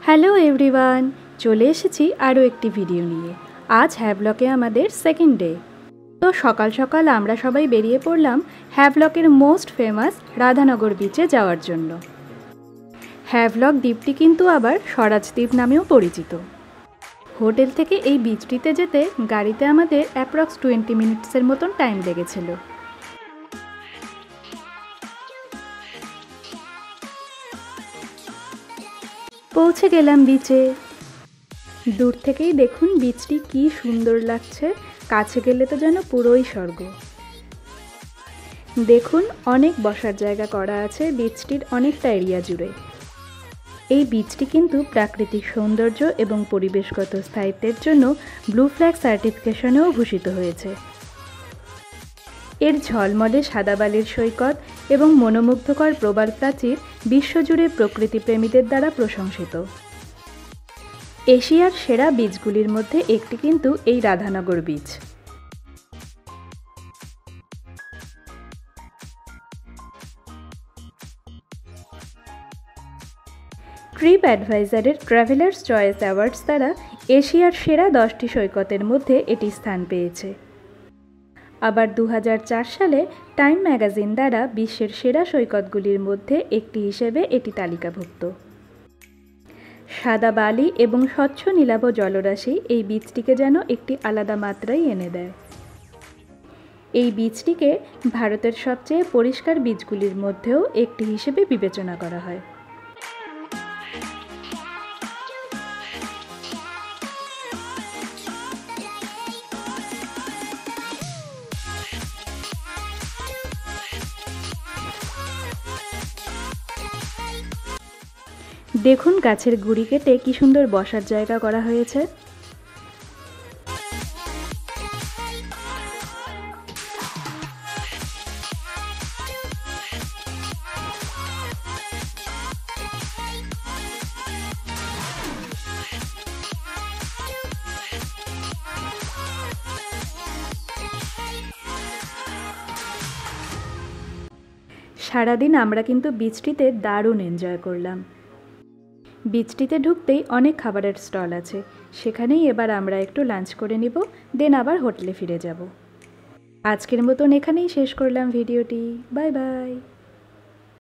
Hello everyone, চলে এসেছি আরও একটি ভিডিও নিয়ে। আজ হ্যাভলকে আমাদের সেকেন্ড ডে। তো সকাল সকাল আমরা সবাই বেরিয়ে পড়লাম হ্যাভলকের মোস্ট ফেমাস রাধানগর বিচে যাওয়ার জন্য। হ্যাভলক দ্বীপটি কিন্তু আবার স্বরাজ দ্বীপ নামেও পরিচিত। হোটেল থেকে এই বিচটিতে যেতে গাড়িতে আমাদের অ্যাপ্রক্স 20 মিনিটসের মতন টাইম লেগেছিল। পৌঁছে গেলাম বিচে। দূর থেকেই দেখুন বিচটি কি সুন্দর লাগছে, কাছে গেলে তো যেন পুরোই স্বর্গ। দেখুন অনেক বসার জায়গা করা আছে বিচটির অনেকটা এরিয়া জুড়ে। এই বিচটি কিন্তু প্রাকৃতিক সৌন্দর্য এবং পরিবেশগত স্থায়িত্বের জন্য ব্লু ফ্ল্যাগ সার্টিফিকেশনেও ভূষিত হয়েছে। এর ঝলমলে সাদা বালির সৈকত এবং মনোমুগ্ধকর প্রবাল প্রাচীর বিশ্বজুড়ে প্রকৃতিপ্রেমীদের দ্বারা প্রশংসিত। এশিয়ার সেরা বিচগুলির মধ্যে একটি কিন্তু এই রাধানগর বিচ। ট্রিপ অ্যাডভাইজারের ট্রাভেলার্স চয়েস অ্যাওয়ার্ডস দ্বারা এশিয়ার সেরা 10টি সৈকতের মধ্যে এটি স্থান পেয়েছে। আবার 2004 সালে টাইম ম্যাগাজিন দ্বারা বিশ্বের সেরা সৈকতগুলির মধ্যে একটি হিসেবে এটি তালিকাভুক্ত। সাদা বালি এবং স্বচ্ছ নীলাভ জলরাশি এই বিচটিকে যেন একটি আলাদা মাত্রায় এনে দেয়। এই বিচটিকে ভারতের সবচেয়ে পরিষ্কার বিচগুলির মধ্যেও একটি হিসেবে বিবেচনা করা হয়। দেখুন গাছের গুড়ি কেটে কি সুন্দর বসার জায়গা করা হয়েছে। সারাদিন আমরা কিন্তু বিচটিতে দারুণ এনজয় করলাম। বিচটিতে ঢুকতেই অনেক খাবারের স্টল আছে, সেখানেই এবার আমরা একটু লাঞ্চ করে নিব, দেন আবার হোটেলে ফিরে যাব। আজকের মতন এখানেই শেষ করলাম ভিডিওটি। Bye bye.